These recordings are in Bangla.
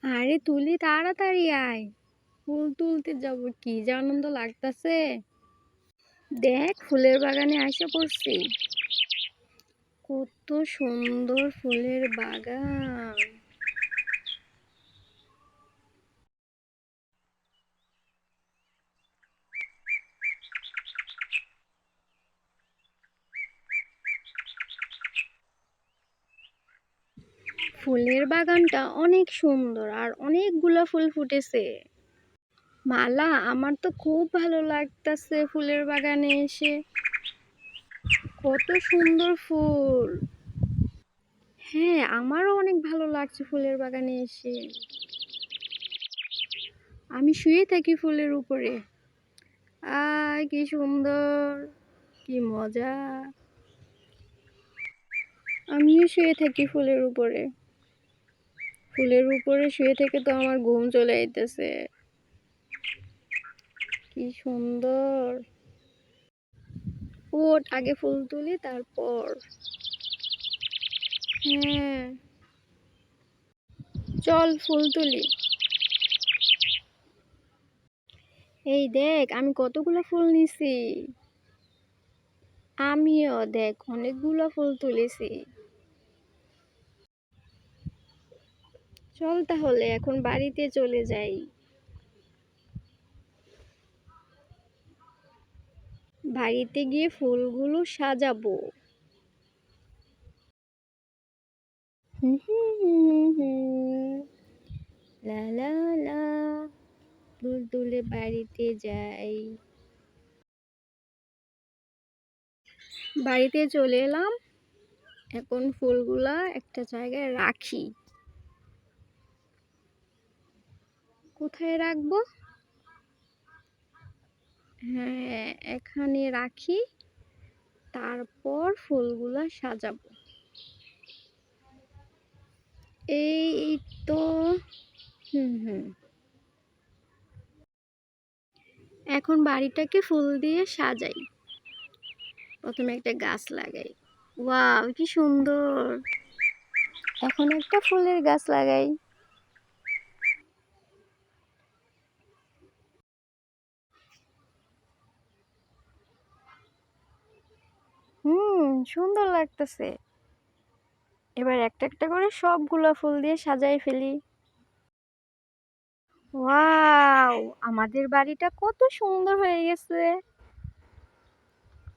আরে তুলি তাড়াতাড়ি আয়, ফুল তুলতে যাব, কি যে আনন্দ লাগতাছে। দেখ ফুলের বাগানে আইসা পড়ছি, কত সুন্দর ফুলের বাগান। ফুলের বাগানটা অনেক সুন্দর আর অনেকগুলা ফুল ফুটেছে। মালা, আমার তো খুব ভালো লাগতাছে ফুলের বাগানে এসে, কত সুন্দর ফুল। হ্যাঁ, আমারও অনেক ভালো লাগছে ফুলের বাগানে এসে। আমি শুয়ে থাকি ফুলের উপরে। কি সুন্দর, কি মজা। আমিও শুয়ে থাকি ফুলের উপরে। ফুলের উপরে শুয়ে থেকে তো আমার ঘুম চলে আইতেছে। কি সুন্দর। ওঠ, আগে ফুল তুলি তারপর। হ্যাঁ, চল ফুল তুলি। এই দেখ আমি কতগুলো ফুল নিছি। আমিও দেখ অনেকগুলো ফুল তুলেছি। চল তাহলে এখন বাড়িতে চলে যাই। বাড়িতে গিয়ে ফুলগুলো সাজাবো। হুম হুম হুম হুম। লা লা লা, ফুল তুলে বাড়িতে যাই। বাড়িতে চলে এলাম, এখন ফুলগুলা একটা জায়গায় রাখি। কোথায় রাখবো? হ্যাঁ, এখানে রাখি, তারপর ফুলগুলা সাজাবো। এই তো। হুম হুম। এখন বাড়িটাকে ফুল দিয়ে সাজাই। প্রথমে একটা গাছ লাগাই। ওয়াও কি সুন্দর। এখন একটা ফুলের গাছ লাগাই। সুন্দর লাগতেছে। এবার একটা একটা করে সবগুলা ফুল দিয়ে সাজাই ফেলি। ওয়াও, আমাদের বাড়িটা কত সুন্দর হয়ে গেছে।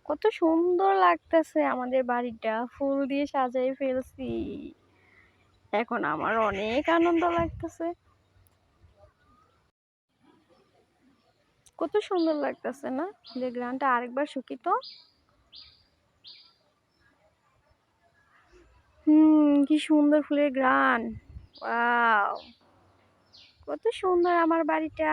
কত সুন্দর লাগতেছে আমাদের বাড়িটা, ফুল দিয়ে সাজাই ফেলছি। এখন আমার অনেক আনন্দ লাগতেছে। কত সুন্দর লাগতেছে না? যে গ্রানটা আরেকবার শুকি তো। কি সুন্দর ফুলের গ্রান। ওয়াও, কত সুন্দর আমার বাড়িটা।